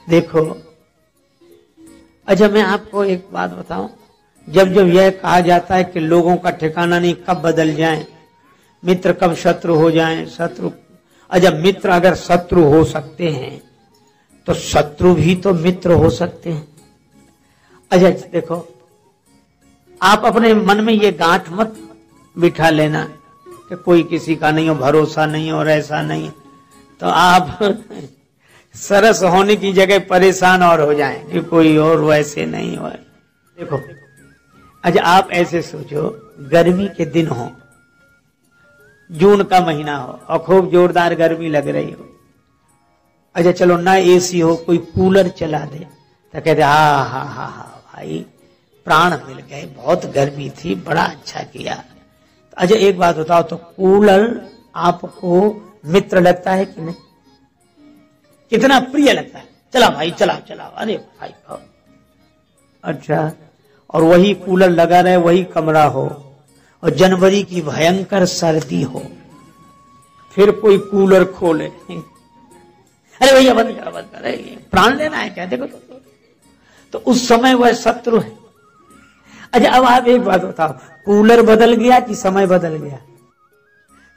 देखो, अच्छा मैं आपको एक बात बताऊं, जब जब यह कहा जाता है कि लोगों का ठिकाना नहीं, कब बदल जाएं, मित्र कब शत्रु हो जाएं, शत्रु, अच्छा मित्र अगर शत्रु हो सकते हैं तो शत्रु भी तो मित्र हो सकते हैं। अच्छा देखो, आप अपने मन में ये गांठ मत बिठा लेना कि कोई किसी का नहीं हो, भरोसा नहीं और ऐसा नहीं, तो आप सरस होने की जगह परेशान और हो जाएं कि कोई और वैसे नहीं हो। देखो, अच्छा आप ऐसे सोचो, गर्मी के दिन हो, जून का महीना हो और खूब जोरदार गर्मी लग रही हो, अच्छा चलो ना एसी हो, कोई कूलर चला दे तो कहते हा भाई प्राण मिल गए, बहुत गर्मी थी, बड़ा अच्छा किया। तो अच्छा एक बात बताओ, तो कूलर आपको मित्र लगता है कि नहीं? कितना प्रिय लगता है, चला भाई चला चला, अरे भाई अच्छा, और वही कूलर लगा रहे, वही कमरा हो और जनवरी की भयंकर सर्दी हो, फिर कोई कूलर खोले, अरे भैया बंद कर, प्राण लेना है क्या? देखो तो उस समय वह शत्रु है। अच्छा अब आप एक बात बताओ, कूलर बदल गया कि समय बदल गया?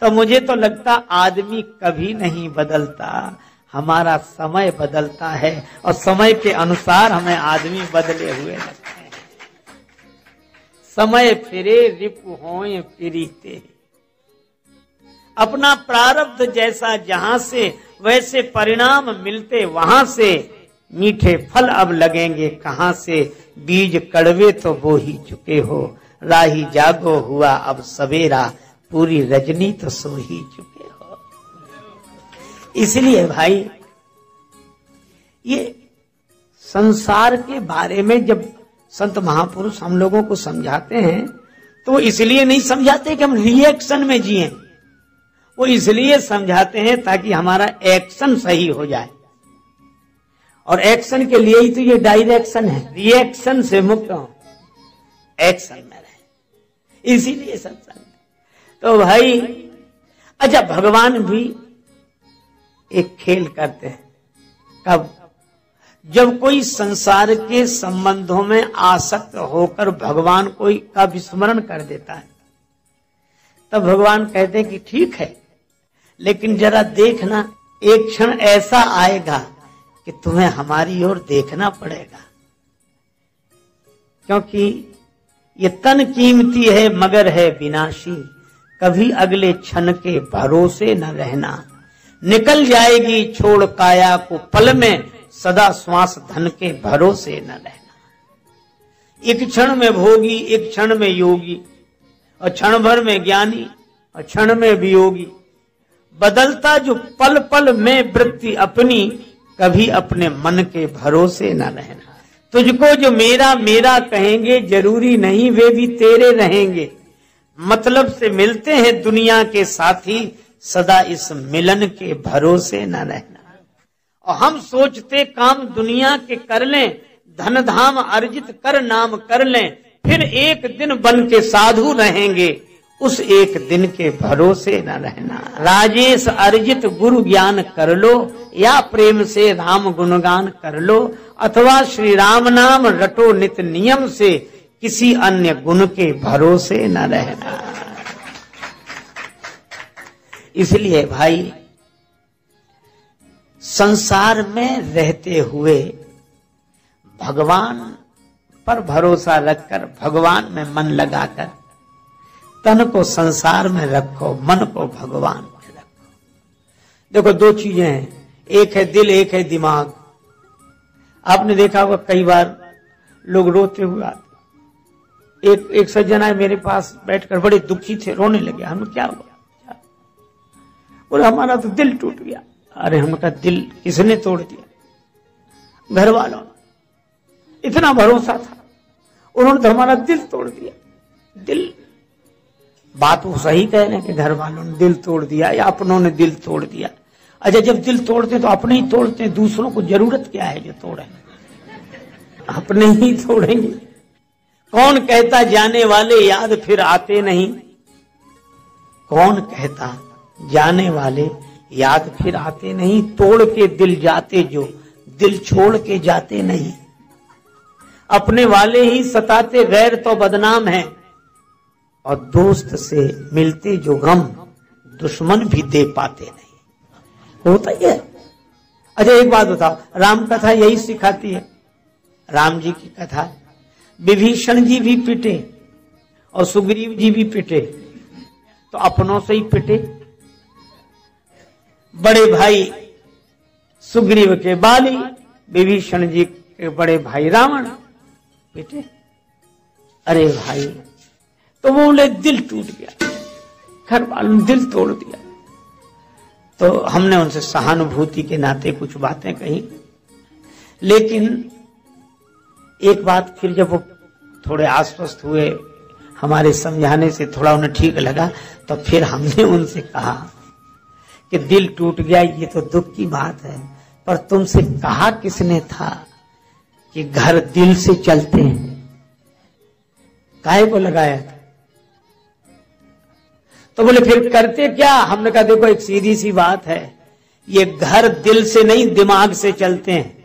तो मुझे तो लगता आदमी कभी नहीं बदलता, हमारा समय बदलता है और समय के अनुसार हमें आदमी बदले हुए लगते हैं। समय फिरे रिपु होए फिरीते, अपना प्रारब्ध जैसा जहां से वैसे परिणाम मिलते वहां से, मीठे फल अब लगेंगे कहां से, बीज कड़वे तो बो ही चुके हो, राही जागो हुआ अब सवेरा, पूरी रजनी तो सो ही चुके हो। इसलिए भाई ये संसार के बारे में जब संत महापुरुष हम लोगों को समझाते हैं तो वो इसलिए नहीं समझाते कि हम रिएक्शन में जिए, वो इसलिए समझाते हैं ताकि हमारा एक्शन सही हो जाए, और एक्शन के लिए ही तो ये डायरेक्शन है, रिएक्शन से मुक्त हो, एक्शन में रहे, इसीलिए सत्संग। तो भाई अच्छा भगवान भी एक खेल करते हैं, कब? जब कोई संसार के संबंधों में आसक्त होकर भगवान कोई का विस्मरण कर देता है, तब भगवान कहते हैं कि ठीक है, लेकिन जरा देखना, एक क्षण ऐसा आएगा कि तुम्हें हमारी ओर देखना पड़ेगा, क्योंकि ये तन कीमती है मगर है विनाशी, कभी अगले क्षण के भरोसे न रहना, निकल जाएगी छोड़ काया को पल में, सदा श्वास धन के भरोसे न रहना। एक क्षण में भोगी, एक क्षण में योगी, और क्षण भर में ज्ञानी और क्षण में वियोगी, बदलता जो पल पल में वृत्ति अपनी, कभी अपने मन के भरोसे न रहना। तुझको जो मेरा मेरा कहेंगे, जरूरी नहीं वे भी तेरे रहेंगे, मतलब से मिलते हैं दुनिया के साथी, सदा इस मिलन के भरोसे न रहना। और हम सोचते काम दुनिया के कर लें, धन धाम अर्जित कर नाम कर लें, फिर एक दिन बन के साधु रहेंगे, उस एक दिन के भरोसे न रहना। राजेश अर्जित गुरु ज्ञान कर लो, या प्रेम से राम गुणगान कर लो, अथवा श्री राम नाम रटो नित नियम से, किसी अन्य गुण के भरोसे न रहना। इसलिए भाई संसार में रहते हुए भगवान पर भरोसा रखकर, भगवान में मन लगाकर, तन को संसार में रखो, मन को भगवान में रखो। देखो दो चीजें हैं, एक है दिल, एक है दिमाग। आपने देखा होगा कई बार लोग रोते हुए आते, एक सज्जन आए मेरे पास बैठकर, बड़े दुखी थे, रोने लगे। हम क्या हुआ? बोले हमारा तो दिल टूट गया। अरे हम का दिल किसने तोड़ दिया? घर वालों, इतना भरोसा था, उन्होंने तो हमारा दिल तोड़ दिया। दिल, बात वो सही कह रहे हैं कि घर वालों ने दिल तोड़ दिया या अपनों ने दिल तोड़ दिया। अच्छा जब दिल तोड़ते तो अपने ही तोड़ते, दूसरों को जरूरत क्या है जो तोड़े? अपने ही तोड़ेंगे। कौन कहता जाने वाले याद फिर आते नहीं? कौन कहता जाने वाले याद फिर आते नहीं? तोड़ के दिल जाते जो, दिल छोड़ के जाते नहीं, अपने वाले ही सताते, गैर तो बदनाम है, और दोस्त से मिलते जो गम दुश्मन भी दे पाते नहीं। होता ही है। अच्छा एक बात बताओ, राम कथा यही सिखाती है। राम जी की कथा, विभीषण जी भी पिटे और सुग्रीव जी भी पिटे, तो अपनों से ही पिटे। बड़े भाई सुग्रीव के बाली, विभीषण जी के बड़े भाई रावण पिटे। अरे भाई, तो वो बोले दिल टूट गया, घर वालों ने दिल तोड़ दिया। तो हमने उनसे सहानुभूति के नाते कुछ बातें कही, लेकिन एक बात फिर जब वो थोड़े आश्वस्त हुए, हमारे समझाने से थोड़ा उन्हें ठीक लगा, तो फिर हमने उनसे कहा कि दिल टूट गया ये तो दुख की बात है, पर तुमसे कहा किसने था कि घर दिल से चलते हैं? काहे को लगाया था? तो बोले फिर करते क्या? हमने कहा देखो एक सीधी सी बात है, ये घर दिल से नहीं दिमाग से चलते हैं।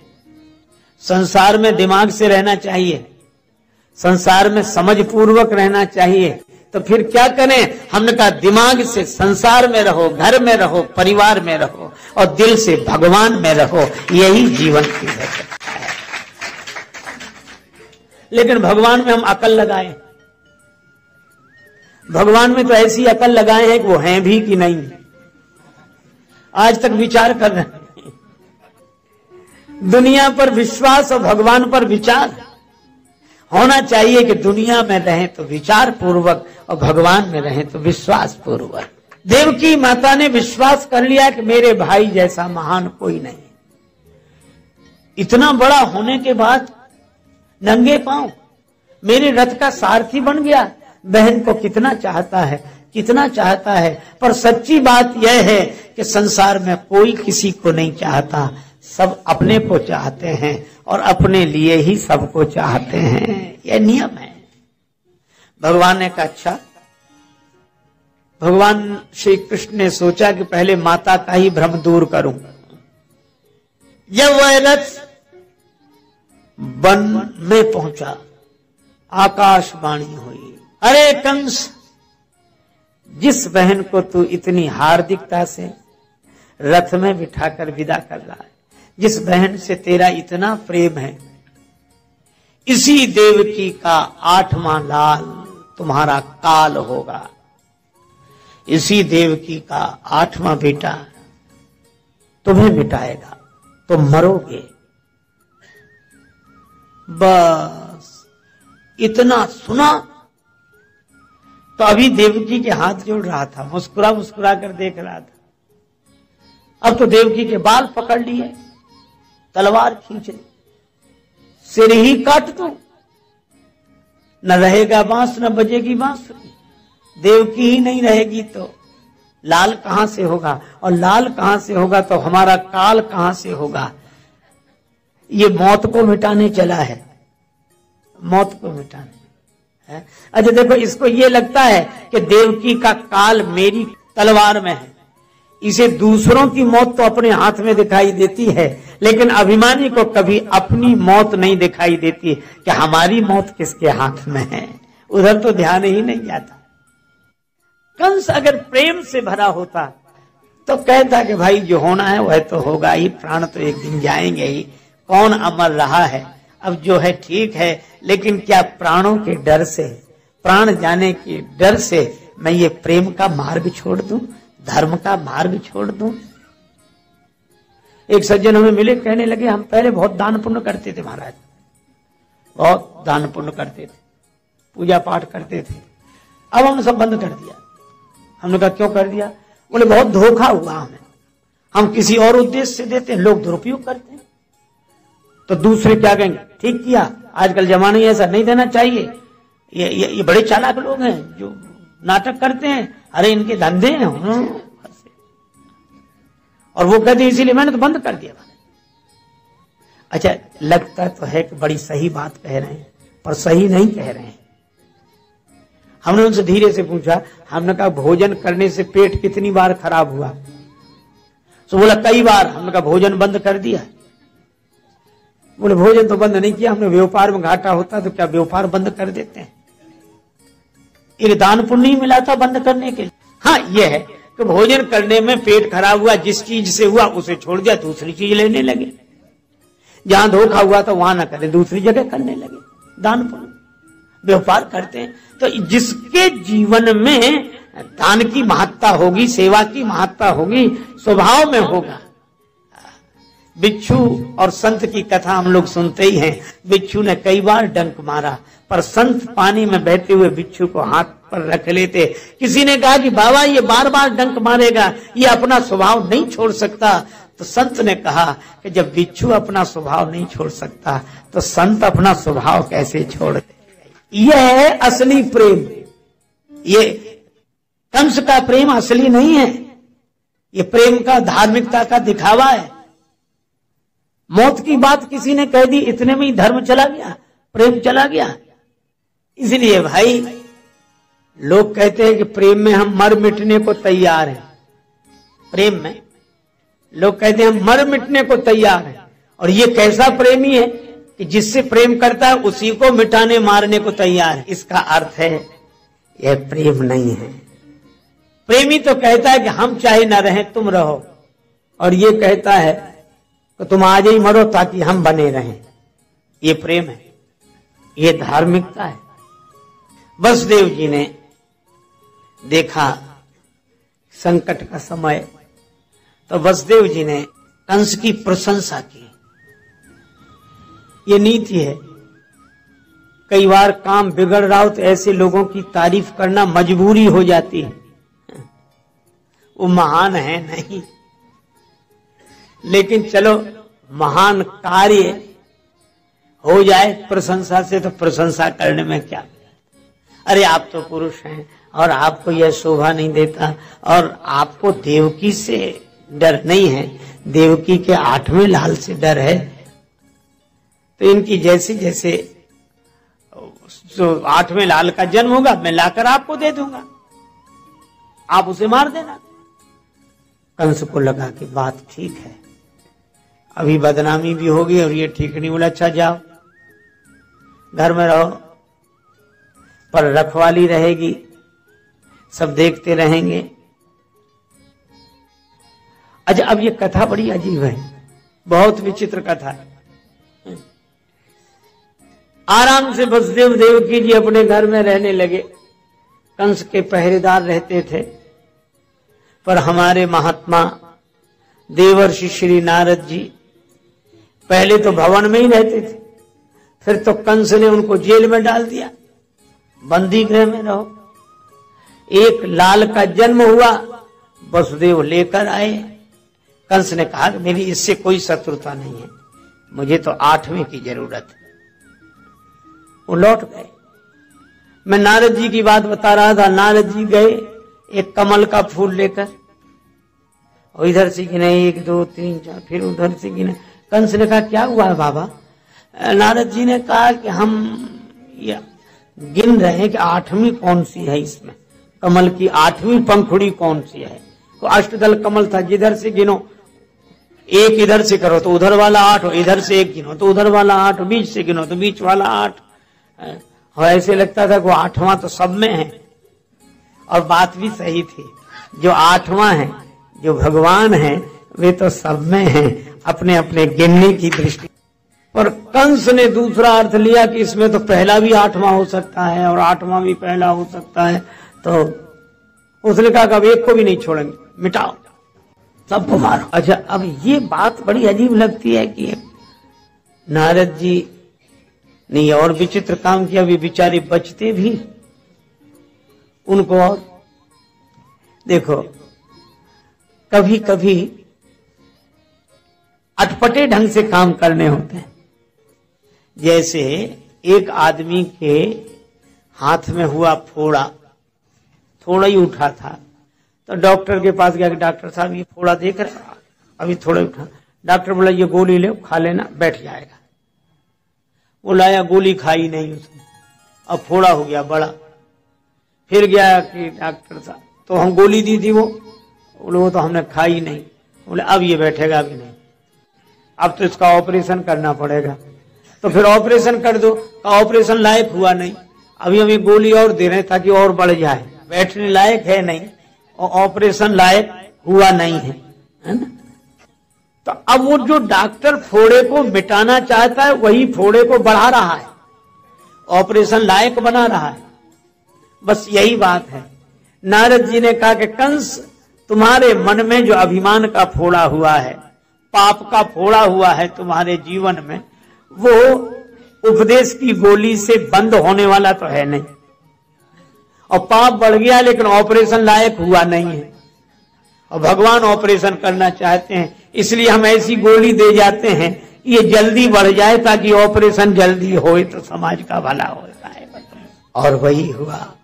संसार में दिमाग से रहना चाहिए, संसार में समझ पूर्वक रहना चाहिए। तो फिर क्या करें? हमने कहा दिमाग से संसार में रहो, घर में रहो, परिवार में रहो, और दिल से भगवान में रहो, यही जीवन की है। लेकिन भगवान में हम अकल लगाए, भगवान में तो ऐसी अकल लगाए हैं कि वो हैं भी कि नहीं, आज तक विचार कर रहे हैं। दुनिया पर विश्वास और भगवान पर विचार होना चाहिए कि दुनिया में रहें तो विचार पूर्वक और भगवान में रहें तो विश्वास पूर्वक। देवकी माता ने विश्वास कर लिया कि मेरे भाई जैसा महान कोई नहीं। इतना बड़ा होने के बाद नंगे पांव मेरे रथ का सारथी बन गया। बहन को कितना चाहता है, कितना चाहता है। पर सच्ची बात यह है कि संसार में कोई किसी को नहीं चाहता, सब अपने को चाहते हैं और अपने लिए ही सबको चाहते हैं। यह नियम है। भगवान ने कहा अच्छा, भगवान श्री कृष्ण ने सोचा कि पहले माता का ही भ्रम दूर करूं। जब वह रथ वन में पहुंचा, आकाशवाणी हुई, अरे कंस, जिस बहन को तू इतनी हार्दिकता से रथ में बिठाकर विदा कर रहा है, जिस बहन से तेरा इतना प्रेम है, इसी देवकी का 8वां लाल तुम्हारा काल होगा। इसी देवकी का 8वां बेटा तुम्हें मिटाएगा, तुम मरोगे। बस इतना सुना तो अभी देवकी के हाथ जोड़ रहा था, मुस्कुरा मुस्कुरा कर देख रहा था। अब तो देवकी के बाल पकड़ लिए, तलवार खींच ली, सिर ही काट दो, न रहेगा बांस न बजेगी बांसुरी। देवकी ही नहीं रहेगी तो लाल कहां से होगा, और लाल कहां से होगा तो हमारा काल कहां से होगा। ये मौत को मिटाने चला है, मौत को मिटाने है। अच्छा देखो, इसको ये लगता है कि देवकी का काल मेरी तलवार में है, इसे दूसरों की मौत तो अपने हाथ में दिखाई देती है, लेकिन अभिमानी को कभी अपनी मौत नहीं दिखाई देती कि हमारी मौत किसके हाथ में है। उधर तो ध्यान ही नहीं जाता। कंस अगर प्रेम से भरा होता तो कहता कि भाई जो होना है वह तो होगा ही, प्राण तो एक दिन जाएंगे ही, कौन अमर रहा है, अब जो है ठीक है। लेकिन क्या प्राणों के डर से, प्राण जाने के डर से मैं ये प्रेम का मार्ग छोड़ दूं, धर्म का मार्ग छोड़ दूं? एक सज्जन हमें मिले, कहने लगे हम पहले बहुत दान पुण्य करते थे महाराज, बहुत दान पुण्य करते थे, पूजा पाठ करते थे, अब हम सब बंद कर दिया। हमने कहा क्यों कर दिया? बोले बहुत धोखा हुआ हमें, हम किसी और उद्देश्य से देते हैं, लोग दुरुपयोग करते हैं। तो दूसरे क्या कहेंगे, ठीक किया, आजकल जमाना ही ऐसा, नहीं देना चाहिए, ये बड़े चालाक लोग हैं जो नाटक करते हैं, अरे इनके धंधे हैं। और वो कहते हैं इसीलिए मैंने तो बंद कर दिया। अच्छा, लगता तो है कि बड़ी सही बात कह रहे हैं, पर सही नहीं कह रहे हैं। हमने उनसे धीरे से पूछा, हमने कहा भोजन करने से पेट कितनी बार खराब हुआ? तो बोला कई बार। हमने कहा भोजन बंद कर दिया? बोले भोजन तो बंद नहीं किया हमने, व्यापार में घाटा होता तो क्या व्यापार बंद कर देते हैं? एक दान पुण्य नहीं मिला था बंद करने के लिए। हाँ ये है कि भोजन करने में पेट खराब हुआ, जिस चीज से हुआ उसे छोड़ दिया, दूसरी चीज लेने लगे। जहां धोखा हुआ तो वहां ना करे, दूसरी जगह करने लगे। दान पुण्य व्यापार करते हैं। तो जिसके जीवन में दान की महत्ता होगी, सेवा की महत्ता होगी, स्वभाव में होगा। बिच्छू और संत की कथा हम लोग सुनते ही हैं। बिच्छू ने कई बार डंक मारा, पर संत पानी में बहते हुए बिच्छू को हाथ पर रख लेते। किसी ने कहा कि बाबा ये बार बार डंक मारेगा, ये अपना स्वभाव नहीं छोड़ सकता। तो संत ने कहा कि जब बिच्छू अपना स्वभाव नहीं छोड़ सकता तो संत अपना स्वभाव कैसे छोड़ दे? यह है असली प्रेम। ये कंस का प्रेम असली नहीं है, ये प्रेम का धार्मिकता का दिखावा है। मौत की बात किसी ने कह दी, इतने में ही धर्म चला गया, प्रेम चला गया। इसलिए भाई लोग कहते हैं कि प्रेम में हम मर मिटने को तैयार हैं। प्रेम में लोग कहते हैं हम मर मिटने को तैयार हैं। और ये कैसा प्रेमी है कि जिससे प्रेम करता है उसी को मिटाने मारने को तैयार है। इसका अर्थ है यह प्रेम नहीं है। प्रेमी तो कहता है कि हम चाहे ना रहें तुम रहो, और ये कहता है कि तुम आज ही मरो ताकि हम बने रहें। ये प्रेम है, ये धार्मिकता है। वसुदेव जी ने देखा संकट का समय, तो वसुदेव जी ने कंस की प्रशंसा की। ये नीति है। कई बार काम बिगड़ रहा हो तो ऐसे लोगों की तारीफ करना मजबूरी हो जाती है। वो महान है नहीं, लेकिन चलो महान कार्य हो जाए प्रशंसा से, तो प्रशंसा करने में क्या? अरे आप तो पुरुष हैं और आपको यह शोभा नहीं देता, और आपको देवकी से डर नहीं है, देवकी के 8वें लाल से डर है। तो इनकी जैसे जैसे जो 8वें लाल का जन्म होगा मैं लाकर आपको दे दूंगा, आप उसे मार देना। कंस को लगा कि बात ठीक है, अभी बदनामी भी होगी और ये ठीक नहीं। बोला अच्छा जाओ घर में रहो, पर रखवाली रहेगी, सब देखते रहेंगे। अच्छा अब ये कथा बड़ी अजीब है, बहुत विचित्र कथा है। आराम से वसुदेव देवकी जी अपने घर में रहने लगे। कंस के पहरेदार रहते थे, पर हमारे महात्मा देवर्षि श्री नारद जी पहले तो भवन में ही रहते थे, फिर तो कंस ने उनको जेल में डाल दिया, बंदी गृह में रहो। एक लाल का जन्म हुआ, वसुदेव लेकर आए। कंस ने कहा कि मेरी इससे कोई शत्रुता नहीं है, मुझे तो 8वें की जरूरत है। वो लौट गए। मैं नारद जी की बात बता रहा था। नारद जी गए एक कमल का फूल लेकर, और इधर से गिने 1 2 3 4, फिर उधर से गिने। कंस ने कहा क्या हुआ है बाबा? नारद जी ने कहा कि हम ये गिन रहे हैं कि 8वीं कौन सी है, इसमें कमल की 8वीं पंखुड़ी कौन सी है। तो अष्टदल कमल था, जिधर से गिनो, एक इधर से करो तो उधर वाला 8, इधर से एक गिनो तो उधर वाला 8, बीच से गिनो तो बीच वाला 8। और ऐसे लगता था कि 8वां तो सब में है। और बात भी सही थी, जो 8वां है, जो भगवान है, वे तो सब में हैं, अपने अपने गिनने की दृष्टि। और कंस ने दूसरा अर्थ लिया कि इसमें तो पहला भी 8वां हो सकता है और 8वां भी पहला हो सकता है। तो उसने कहा कि अब एक को भी नहीं छोड़ेंगे, मिटाओ, सबको मारो। अच्छा अब ये बात बड़ी अजीब लगती है कि नारद जी ने और विचित्र काम किया, भी बेचारे बचते भी उनको। और देखो कभी कभी अटपटे ढंग से काम करने होते हैं। जैसे एक आदमी के हाथ में हुआ फोड़ा, थोड़ा ही उठा था, तो डॉक्टर के पास गया कि डॉक्टर साहब ये फोड़ा देख रहे हैं, अभी थोड़ा ही उठा। डॉक्टर बोला ये गोली ले, खा लेना, बैठ जाएगा। वो लाया, गोली खाई नहीं उसने, अब फोड़ा हो गया बड़ा। फिर गया कि डॉक्टर साहब तो हम गोली दी थी, वो तो हमने खाई नहीं। बोले अब ये बैठेगा भी नहीं। अब तो इसका ऑपरेशन करना पड़ेगा। तो फिर ऑपरेशन कर दो, ऑपरेशन लायक हुआ नहीं, अभी अभी गोली और दे रहे ताकि और बढ़ जाए, बैठने लायक है नहीं और ऑपरेशन लायक हुआ नहीं है ना। तो अब वो जो डॉक्टर फोड़े को मिटाना चाहता है वही फोड़े को बढ़ा रहा है, ऑपरेशन लायक बना रहा है। बस यही बात है। नारद जी ने कहा कि कंस, तुम्हारे मन में जो अभिमान का फोड़ा हुआ है, पाप का फोड़ा हुआ है तुम्हारे जीवन में, वो उपदेश की गोली से बंद होने वाला तो है नहीं। और पाप बढ़ गया लेकिन ऑपरेशन लायक हुआ नहीं है, और भगवान ऑपरेशन करना चाहते हैं, इसलिए हम ऐसी गोली दे जाते हैं ये जल्दी बढ़ जाए ताकि ऑपरेशन जल्दी होए तो समाज का भला हो जाए। और वही हुआ।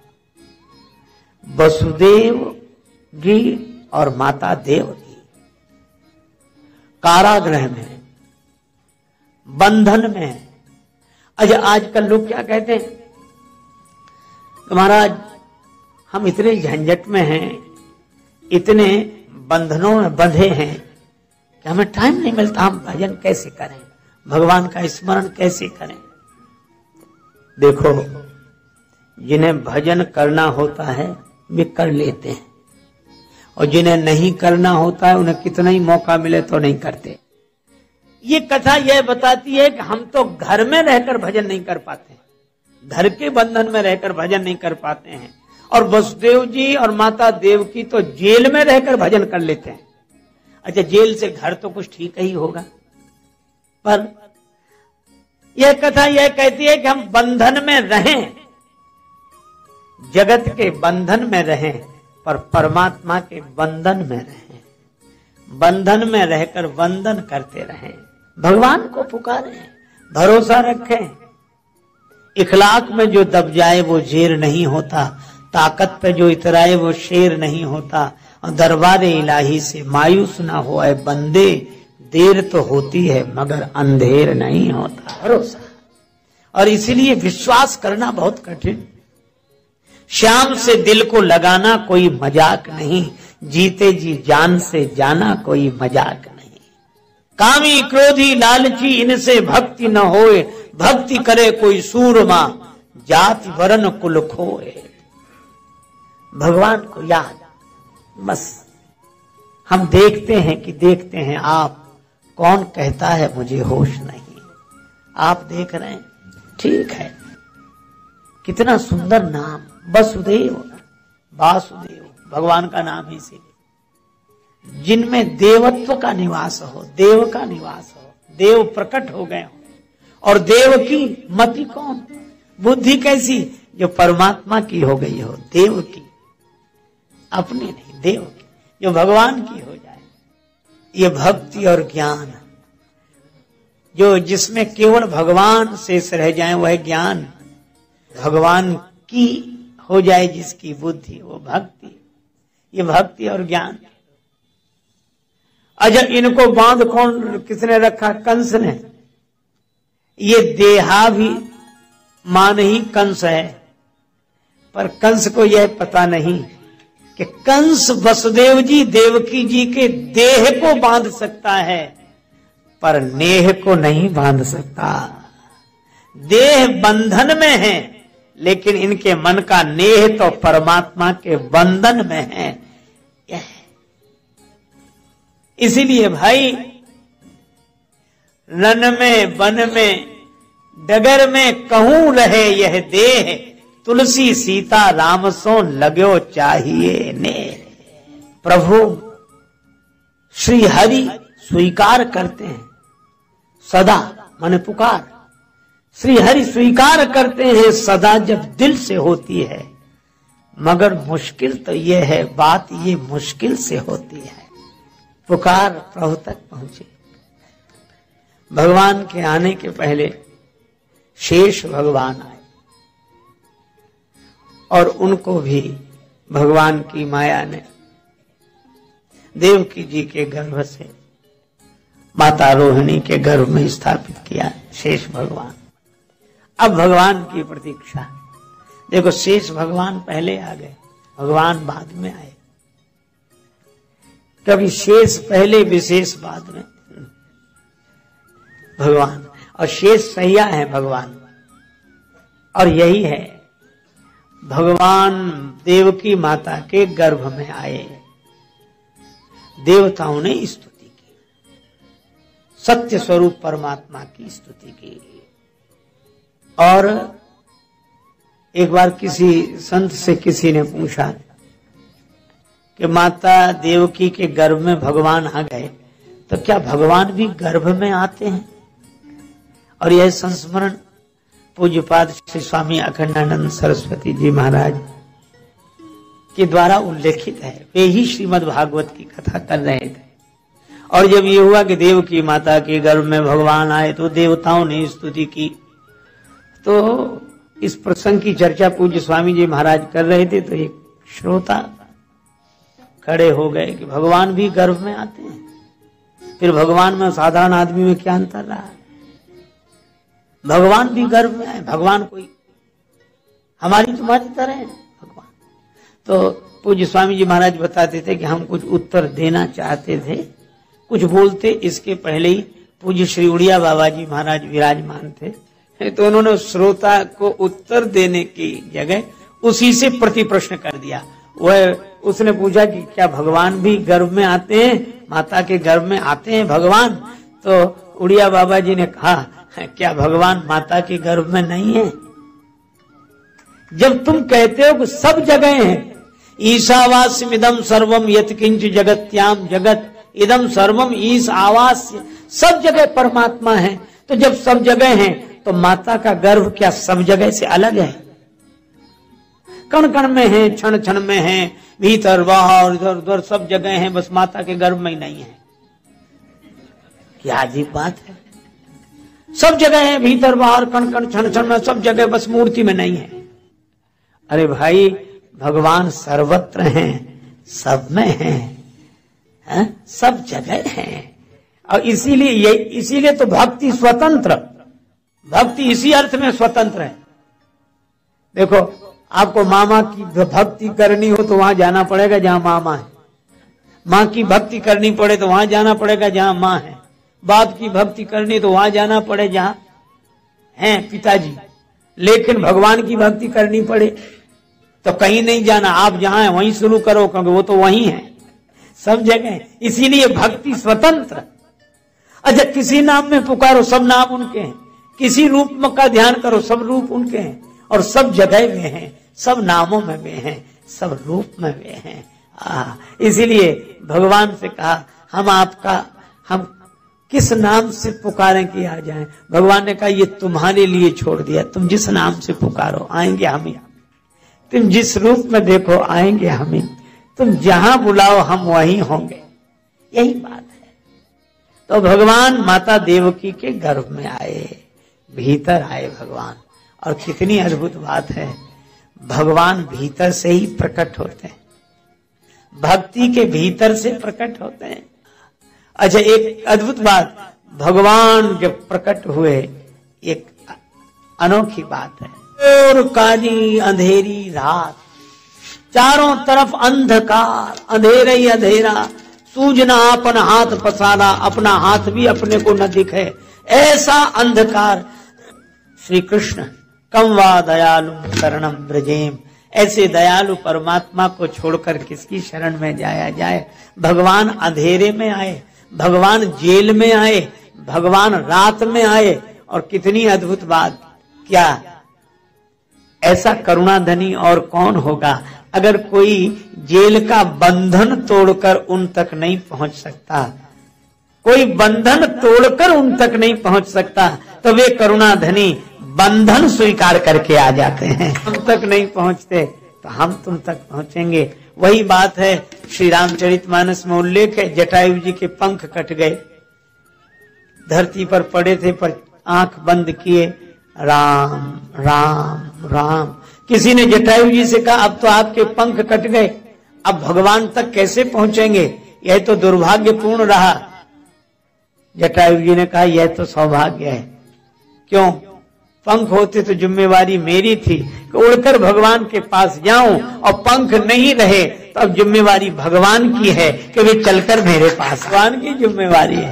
वसुदेव जी और माता देवकी कारागृह में, बंधन में। अच्छा, आजकल लोग क्या कहते हैं कि महाराज हम इतने झंझट में हैं, इतने बंधनों में बंधे हैं कि हमें टाइम नहीं मिलता, हम भजन कैसे करें, भगवान का स्मरण कैसे करें। देखो, जिन्हें भजन करना होता है वे कर लेते हैं, और जिन्हें नहीं करना होता है उन्हें कितना ही मौका मिले तो नहीं करते। ये कथा यह बताती है कि हम तो घर में रहकर भजन नहीं कर पाते, घर के बंधन में रहकर भजन नहीं कर पाते हैं, और वसुदेव जी और माता देवकी तो जेल में रहकर भजन कर लेते हैं। अच्छा, जेल से घर तो कुछ ठीक ही होगा, पर यह कथा यह कहती है कि हम बंधन में रहें, जगत के बंधन में रहें, पर परमात्मा के बंधन में रहें, बंधन में रहकर वंदन करते रहें, भगवान को पुकारें, भरोसा रखें। इखलाक में जो दब जाए वो जेर नहीं होता, ताकत पे जो इतराए वो शेर नहीं होता, और दरबार इलाही से मायूस ना होए बंदे, देर तो होती है मगर अंधेर नहीं होता। भरोसा, और इसीलिए विश्वास करना बहुत कठिन। श्याम से दिल को लगाना कोई मजाक नहीं, जीते जी जान से जाना कोई मजाक नहीं। कामी क्रोधी लालची इनसे भक्ति न होए, भक्ति करे कोई सूरमा, जाति वरण कुल खोए। भगवान को याद, बस हम देखते हैं आप, कौन कहता है मुझे होश नहीं, आप देख रहे हैं, ठीक है। कितना सुंदर नाम, वसुदेव, वासुदेव, भगवान का नाम ही से, जिनमें देवत्व का निवास हो, देव का निवास हो, देव प्रकट हो गए हो। और देव की मति कौन, बुद्धि कैसी, जो परमात्मा की हो गई हो, देव की, अपनी नहीं, देव की, जो भगवान की हो जाए। ये भक्ति और ज्ञान, जो जिसमें केवल भगवान शेष रह जाए वह ज्ञान, भगवान की हो जाए जिसकी बुद्धि, वो भक्ति। ये भक्ति और ज्ञान। अच्छा, इनको बांध कौन, किसने रखा, कंस ने। ये देहाभिमान ही कंस है, पर कंस को यह पता नहीं कि कंस वसुदेव जी देवकी जी के देह को बांध सकता है, पर नेह को नहीं बांध सकता। देह बंधन में है, लेकिन इनके मन का नेह तो परमात्मा के बंधन में है। इसीलिए भाई, रन में वन में डगर में कहूं रहे यह देह, तुलसी सीता राम सो लगो चाहिए ने। प्रभु श्री हरि स्वीकार करते हैं सदा, माने पुकार, श्री हरि स्वीकार करते हैं सदा जब दिल से होती है, मगर मुश्किल तो यह है, बात ये मुश्किल से होती है। पुकार प्रभु तक पहुंचे। भगवान के आने के पहले शेष भगवान आए, और उनको भी भगवान की माया ने देवकी जी के गर्भ से माता रोहिणी के गर्भ में स्थापित किया शेष भगवान। अब भगवान की प्रतीक्षा। देखो, शेष भगवान पहले आ गए, भगवान बाद में आए। कभी शेष पहले, विशेष बाद में। भगवान, और शेष सैया है भगवान। और यही है, भगवान देवकी माता के गर्भ में आए, देवताओं ने स्तुति की, सत्य स्वरूप परमात्मा की स्तुति की। और एक बार किसी संत से किसी ने पूछा कि माता देवकी के गर्भ में भगवान आ गए, तो क्या भगवान भी गर्भ में आते हैं? और यह संस्मरण पूज्यपाद श्री स्वामी अखंडानंद सरस्वती जी महाराज के द्वारा उल्लेखित है। वे ही श्रीमद् भागवत की कथा कर रहे थे, और जब ये हुआ कि देवकी माता के गर्भ में भगवान आए तो देवताओं ने स्तुति की। तो इस प्रसंग की चर्चा पूज्य स्वामी जी महाराज कर रहे थे, तो एक श्रोता खड़े हो गए कि भगवान भी गर्भ में आते हैं, फिर भगवान में साधारण आदमी में क्या अंतर रहा है? भगवान भी गर्भ में आए, भगवान कोई हमारी तुम्हारी तरह है भगवान। तो पूज्य स्वामी जी महाराज बताते थे कि हम कुछ उत्तर देना चाहते थे, कुछ बोलते इसके पहले ही पूज्य श्री उड़िया बाबा जी महाराज विराजमान थे, तो उन्होंने श्रोता को उत्तर देने की जगह उसी से प्रति प्रश्न कर दिया। वह उसने पूछा कि क्या भगवान भी गर्भ में आते हैं, माता के गर्भ में आते हैं भगवान? तो उड़िया बाबा जी ने कहा, क्या भगवान माता के गर्भ में नहीं है? जब तुम कहते हो कि सब जगह हैं, ईशावास्यमिदं सर्वम यत्किंच जगत्याम जगत इदम सर्वम ईश आवास्य, सब जगह परमात्मा है, तो जब सब जगह है तो माता का गर्भ क्या सब जगह से अलग है? कण कण में है, क्षण क्षण में है, भीतर बाहर इधर उधर सब जगह है, बस माता के गर्भ में ही नहीं है। क्या अजीब बात है, सब जगह है, भीतर बाहर कण कण क्षण क्षण में सब जगह, बस मूर्ति में नहीं है। अरे भाई, भगवान सर्वत्र हैं, सब में हैं, सब जगह हैं। और इसीलिए तो भक्ति स्वतंत्र, भक्ति इसी अर्थ में स्वतंत्र है। देखो, आपको मामा की भक्ति करनी हो तो वहां जाना पड़ेगा जहां मामा है, माँ की भक्ति करनी पड़े तो वहां जाना पड़ेगा जहां माँ है, बाप की भक्ति करनी तो वहां जाना पड़े जहां हैं पिताजी। लेकिन भगवान की भक्ति करनी पड़े तो कहीं नहीं जाना, आप जहां हैं वहीं शुरू करो, क्योंकि वो तो वहीं है, सब जगह। इसीलिए भक्ति स्वतंत्र। अच्छा, किसी नाम में पुकारो, सब नाम उनके हैं, किसी रूप में का ध्यान करो, सब रूप उनके हैं, और सब जगह वे हैं, सब नामों में वे हैं, सब रूप में वे हैं। इसीलिए भगवान से कहा, हम किस नाम से पुकारें कि आ जाएं? भगवान ने कहा, ये तुम्हारे लिए छोड़ दिया, तुम जिस नाम से पुकारो आएंगे हम ही, तुम जिस रूप में देखो आएंगे हम ही, तुम जहां बुलाओ हम वहीं होंगे, यही बात है। तो भगवान माता देवकी के गर्भ में आए, भीतर आए भगवान। और कितनी अद्भुत बात है, भगवान भीतर से ही प्रकट होते हैं, भक्ति के भीतर से प्रकट होते हैं। अच्छा, एक अद्भुत बात, भगवान जब प्रकट हुए, एक अनोखी बात है, और काली अंधेरी रात, चारों तरफ अंधकार, अंधेरा ही अंधेरा, सूझना अपन हाथ पसारा, अपना हाथ भी अपने को न दिखे, ऐसा अंधकार। श्री कृष्ण कम वा दयालु शरणम ब्रजेम, ऐसे दयालु परमात्मा को छोड़कर किसकी शरण में जाया जाए? भगवान अंधेरे में आए, भगवान जेल में आए, भगवान रात में आए। और कितनी अद्भुत बात, क्या ऐसा करुणाधनी और कौन होगा? अगर कोई जेल का बंधन तोड़कर उन तक नहीं पहुंच सकता, कोई बंधन तोड़कर उन तक नहीं पहुंच सकता, तो वे करुणाधनी बंधन स्वीकार करके आ जाते हैं। हम तक नहीं पहुंचते तो हम तुम तक पहुंचेंगे। वही बात है, श्री रामचरितमानस में उल्लेख है, जटायु जी के पंख कट गए, धरती पर पड़े थे, पर आंख बंद किए, राम राम राम। किसी ने जटायु जी से कहा, अब तो आपके पंख कट गए, अब भगवान तक कैसे पहुंचेंगे? यह तो दुर्भाग्यपूर्ण रहा। जटायु जी ने कहा, यह तो सौभाग्य है। क्यों? पंख होते तो जिम्मेवारी मेरी थी कि उड़कर भगवान के पास जाऊं, और पंख नहीं रहे तो अब जिम्मेवारी भगवान की है कि वे चलकर मेरे पास, भगवान की जिम्मेवारी है,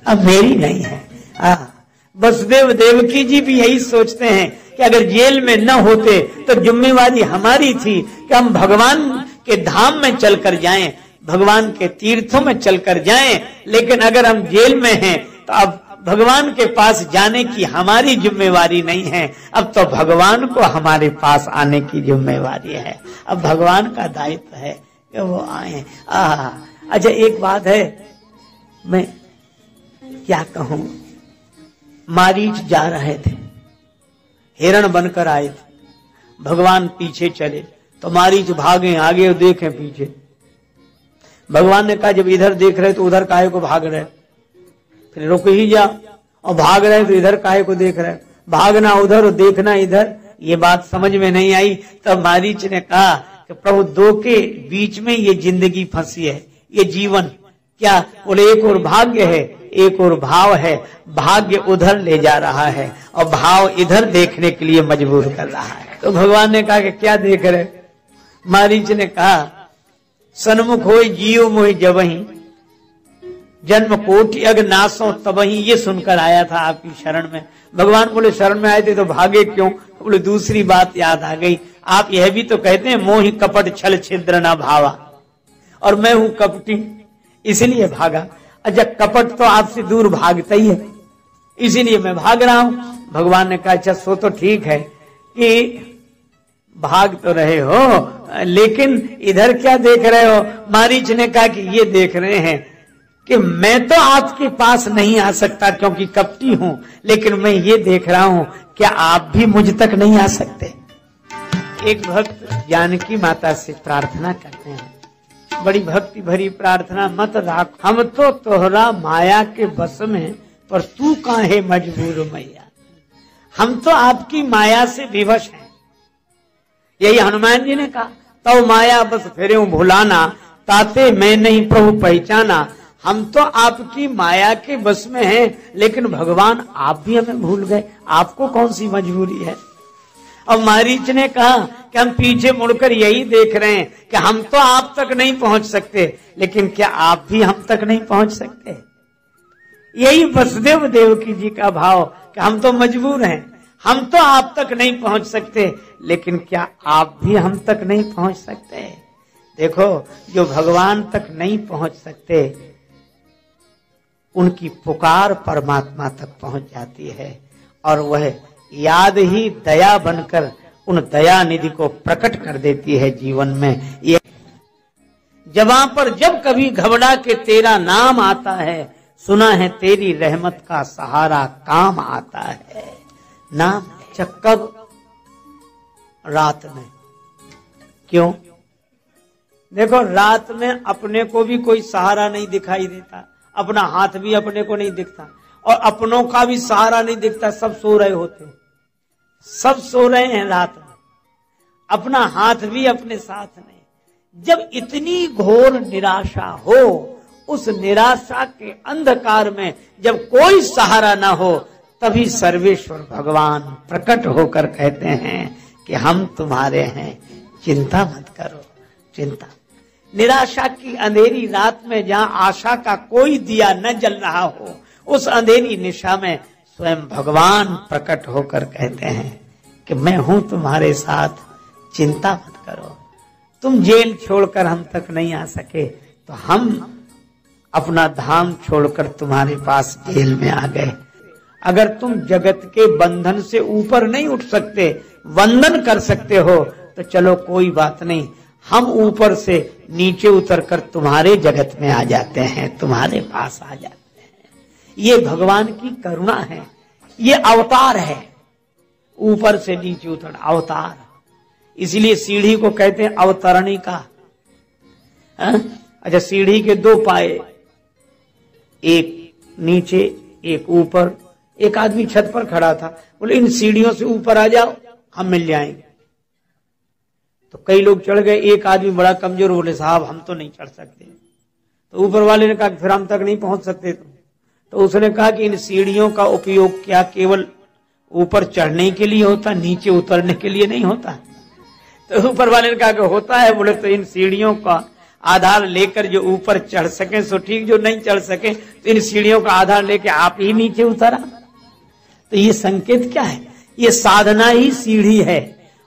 अब मेरी नहीं है। वसुदेव देवकी जी भी यही सोचते हैं कि अगर जेल में न होते तो जिम्मेवारी हमारी थी कि हम भगवान के धाम में चलकर जाएं, भगवान के तीर्थों में चलकर जाएं, लेकिन अगर हम जेल में हैं तो अब भगवान के पास जाने की हमारी जिम्मेवारी नहीं है, अब तो भगवान को हमारे पास आने की जिम्मेवारी है। अब भगवान का दायित्व है कि वो आए। अच्छा, एक बात है, मैं क्या कहूं, मारीच जा रहे थे, हिरण बनकर आए थे, भगवान पीछे चले तो मारीच भागे आगे और देखे पीछे। भगवान ने कहा जब इधर देख रहे तो उधर काहे को भाग रहे, फिर रुक ही जा, और भाग रहे तो इधर काहे को देख रहे, भागना उधर और देखना इधर, ये बात समझ में नहीं आई। तब मारीच ने कहा कि प्रभु दो के बीच में ये जिंदगी फंसी है, ये जीवन क्या, बोले एक और भाग्य है, एक और भाव है, भाग्य उधर ले जा रहा है और भाव इधर देखने के लिए मजबूर कर रहा है। तो भगवान ने कहा कि क्या देख रहे, मारीच ने कहा सन्मुख होय जियो मोहि जबहि, जन्म कोटि अग नासो तबहि। ये सुनकर आया था आपकी शरण में। भगवान बोले शरण में आए थे तो भागे क्यों, बोले दूसरी बात याद आ गई, आप यह भी तो कहते हैं मोहि कपट छल छिद्र न भावा, और मैं हूं कपटी इसलिए भागा। अच्छा, कपट तो आपसे दूर भागता ही है, इसीलिए मैं भाग रहा हूं। भगवान ने कहा अच्छा सो तो ठीक है कि भाग तो रहे हो, लेकिन इधर क्या देख रहे हो। मारीच ने कहा कि ये देख रहे हैं कि मैं तो आपके पास नहीं आ सकता क्योंकि कपटी हूं, लेकिन मैं ये देख रहा हूं क्या आप भी मुझ तक नहीं आ सकते। एक भक्त जानकी माता से प्रार्थना करते हैं, बड़ी भक्ति भरी प्रार्थना, मत राख हम तो तोहरा माया के बस में, पर तू काहे मजबूर मैया। हम तो आपकी माया से विवश हैं, यही हनुमान जी ने कहा, तो माया बस फिरे भुलाना, ताते मैं नहीं प्रभु पहचाना। हम तो आपकी माया के बस में हैं, लेकिन भगवान आप भी हमें भूल गए, आपको कौन सी मजबूरी है। और मारीच ने कहा कि हम पीछे मुड़कर यही देख रहे हैं कि हम तो आप तक नहीं पहुंच सकते, लेकिन क्या आप भी हम तक नहीं पहुंच सकते। यही वसुदेव देवकी जी का भाव कि हम तो मजबूर हैं, हम तो आप तक नहीं पहुंच सकते, लेकिन क्या आप भी हम तक नहीं पहुंच सकते। देखो, जो भगवान तक नहीं पहुंच सकते उनकी पुकार परमात्मा तक पहुंच जाती है, और वह याद ही दया बनकर उन दया निधि को प्रकट कर देती है जीवन में। ये जवां पर जब कभी घबरा के तेरा नाम आता है, सुना है तेरी रहमत का सहारा काम आता है। नाम कब, रात में। क्यों, देखो रात में अपने को भी कोई सहारा नहीं दिखाई देता, अपना हाथ भी अपने को नहीं दिखता, और अपनों का भी सहारा नहीं दिखता, सब सो रहे होते, सब सो रहे हैं रात में, अपना हाथ भी अपने साथ नहीं। जब इतनी घोर निराशा हो, उस निराशा के अंधकार में जब कोई सहारा ना हो, तभी सर्वेश्वर भगवान प्रकट होकर कहते हैं कि हम तुम्हारे हैं, चिंता मत करो। चिंता, निराशा की अंधेरी रात में जहां आशा का कोई दिया न जल रहा हो, उस अंधेरी निशा में स्वयं भगवान प्रकट होकर कहते हैं कि मैं हूं तुम्हारे साथ, चिंता मत करो। तुम जेल छोड़कर हम तक नहीं आ सके, तो हम अपना धाम छोड़कर तुम्हारे पास जेल में आ गए। अगर तुम जगत के बंधन से ऊपर नहीं उठ सकते, वंदन कर सकते हो, तो चलो कोई बात नहीं, हम ऊपर से नीचे उतरकर तुम्हारे जगत में आ जाते हैं, तुम्हारे पास आ जाते हैं। ये भगवान की करुणा है, ये अवतार है, ऊपर से नीचे उतर अवतार। इसलिए सीढ़ी को कहते हैं अवतरणी का। अच्छा, सीढ़ी के दो पाए, एक नीचे एक ऊपर। एक आदमी छत पर खड़ा था, बोले इन सीढ़ियों से ऊपर आ जाओ, हम मिल जाएंगे। तो कई लोग चढ़ गए, एक आदमी बड़ा कमजोर, बोले साहब हम तो नहीं चढ़ सकते। तो ऊपर वाले ने कहा फिर हम तक नहीं पहुंच सकते। तो उसने कहा कि इन सीढ़ियों का उपयोग क्या केवल ऊपर चढ़ने के लिए होता, नीचे उतरने के लिए नहीं होता। तो ऊपर वाले ने कहा कि होता है। बोले तो इन सीढ़ियों का आधार लेकर जो ऊपर चढ़ सके सो ठीक, जो नहीं चढ़ सके तो इन सीढ़ियों का आधार लेके आप ही नीचे उतरा। तो ये संकेत क्या है? ये साधना ही सीढ़ी है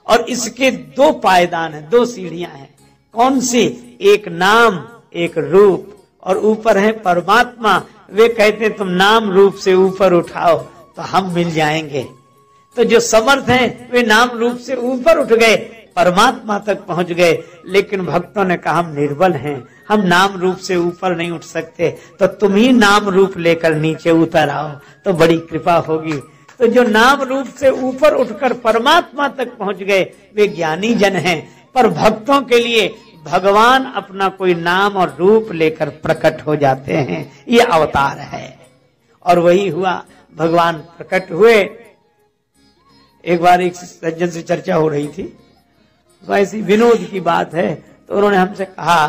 और इसके दो पायदान है, दो सीढ़ियां हैं। कौन सी? एक नाम, एक रूप, और ऊपर है परमात्मा। वे कहते तुम नाम रूप से ऊपर उठाओ तो हम मिल जाएंगे। तो जो समर्थ हैं वे नाम रूप से ऊपर उठ गए, परमात्मा तक पहुंच गए। लेकिन भक्तों ने कहा हम निर्बल हैं, हम नाम रूप से ऊपर नहीं उठ सकते, तो तुम ही नाम रूप लेकर नीचे उतर आओ तो बड़ी कृपा होगी। तो जो नाम रूप से ऊपर उठकर परमात्मा तक पहुंच गए वे ज्ञानी जन हैं। पर भक्तों के लिए भगवान अपना कोई नाम और रूप लेकर प्रकट हो जाते हैं, ये अवतार है। और वही हुआ, भगवान प्रकट हुए। एक बार एक सज्जन से चर्चा हो रही थी, तो ऐसी विनोद की बात है, तो उन्होंने हमसे कहा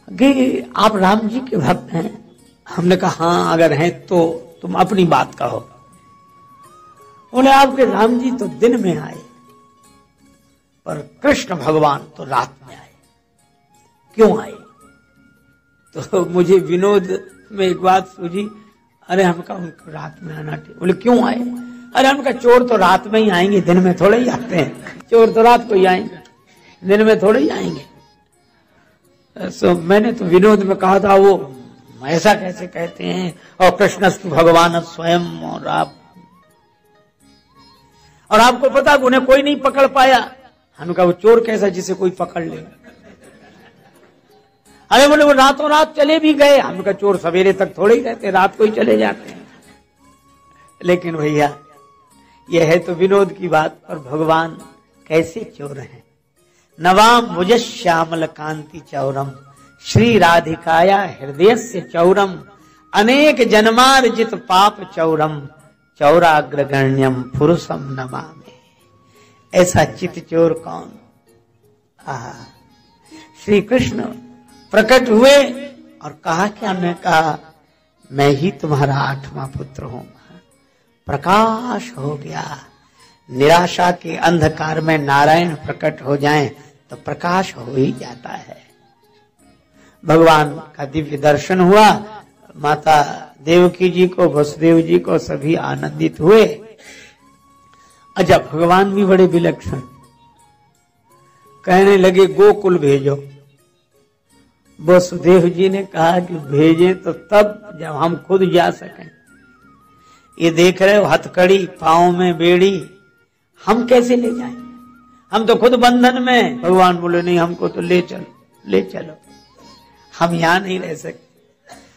कि आप राम जी के भक्त हैं। हमने कहा हाँ, अगर हैं तो तुम अपनी बात कहो। बोले आपके राम जी तो दिन में आए पर कृष्ण भगवान तो रात में आए, क्यों आए? तो मुझे विनोद में एक बात सूझी। अरे हमका उनको रात में आना ठीक। बोले क्यों आए? अरे हमका चोर तो रात में ही आएंगे, दिन में थोड़े ही आते हैं। चोर तो रात को ही आएंगे, दिन में थोड़े ही आएंगे। सो मैंने तो विनोद में कहा था वो ऐसा कैसे कहते हैं, और कृष्णस्तु भगवान स्वयं, और आपको पता उन्हें कोई नहीं पकड़ पाया। हमने कहा वो चोर कैसा जिसे कोई पकड़ ले? अरे बोले वो रातों रात चले भी गए। हमने कहा चोर सवेरे तक थोड़े ही रहते, रात को ही चले जाते हैं। लेकिन भैया यह है तो विनोद की बात, और भगवान कैसे चोर हैं। नवाम मुझ श्यामल कांति चौरम, श्री राधिकाया हृदय से चौरम, अनेक जन्मार्जित पाप चौरम, चौराग्रगण्यम पुरुषम नमामि। ऐसा चित चोर कौन? श्री कृष्ण प्रकट हुए और कहा क्या? मैं कहा मैं ही तुम्हारा 8वां पुत्र हूं। प्रकाश हो गया। निराशा के अंधकार में नारायण प्रकट हो जाएं तो प्रकाश हो ही जाता है। भगवान का दिव्य दर्शन हुआ। माता देवकी जी को, वसुदेव जी को सभी आनंदित हुए। अच्छा, भगवान भी बड़े विलक्षण, कहने लगे गोकुल भेजो। वसुदेव जी ने कहा कि भेजें तो तब जब हम खुद जा सकें। ये देख रहे हो हथकड़ी, पांव में बेड़ी, हम कैसे ले जाएंगे? हम तो खुद बंधन में। भगवान बोले नहीं, हमको तो ले चलो, ले चलो, हम यहां नहीं रह सकते,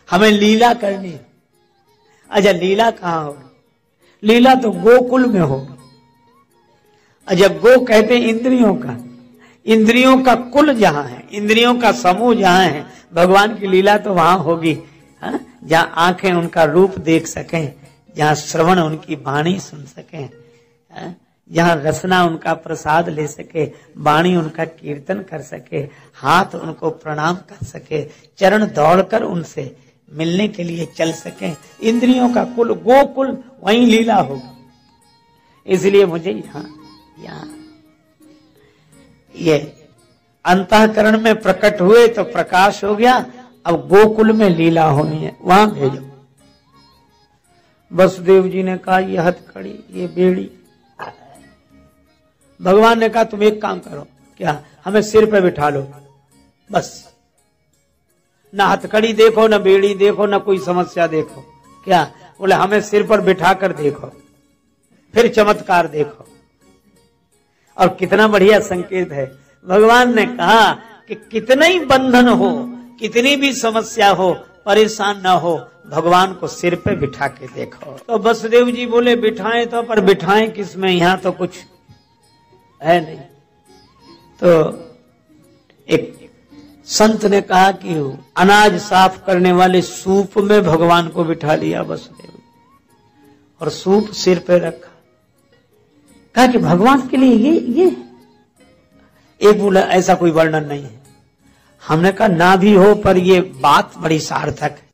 हमें लीला करनी है। अच्छा, लीला कहाँ होगी? लीला तो गोकुल में होगी। अच्छा, गो कहते हैं इंद्रियों का, इंद्रियों का कुल जहां है, इंद्रियों का समूह जहां है, भगवान की लीला तो वहां होगी। जहां आंखें उनका रूप देख सकें, जहां श्रवण उनकी वाणी सुन सकें, जहां रसना उनका प्रसाद ले सके, वाणी उनका कीर्तन कर सके, हाथ उनको प्रणाम कर सके, चरण दौड़कर उनसे मिलने के लिए चल सके। इंद्रियों का कुल गोकुल, वहीं लीला होगी। इसलिए मुझे यहाँ ये अंतःकरण में प्रकट हुए तो प्रकाश हो गया। अब गोकुल में लीला होनी है, वहां भेजो। वसुदेव जी ने कहा ये हथकड़ी, ये बेड़ी। भगवान ने कहा तुम एक काम करो, क्या? हमें सिर पे बिठा लो, बस। ना हथकड़ी देखो, ना बेड़ी देखो, ना कोई समस्या देखो। क्या? बोले हमें सिर पर बिठा कर देखो, फिर चमत्कार देखो। और कितना बढ़िया संकेत है। भगवान ने कहा कि कितना ही बंधन हो, कितनी भी समस्या हो, परेशान ना हो, भगवान को सिर पे बिठा के देखो। तो वसुदेव जी बोले बिठाएं तो, पर बिठाएं किसमें? यहाँ तो कुछ है नहीं। तो एक संत ने कहा कि अनाज साफ करने वाले सूप में भगवान को बिठा लिया वसुदेव, और सूप सिर पे रखा। कहा कि भगवान के लिए ये एक बोला ऐसा कोई वर्णन नहीं है। हमने कहा ना भी हो, पर ये बात बड़ी सार्थक है।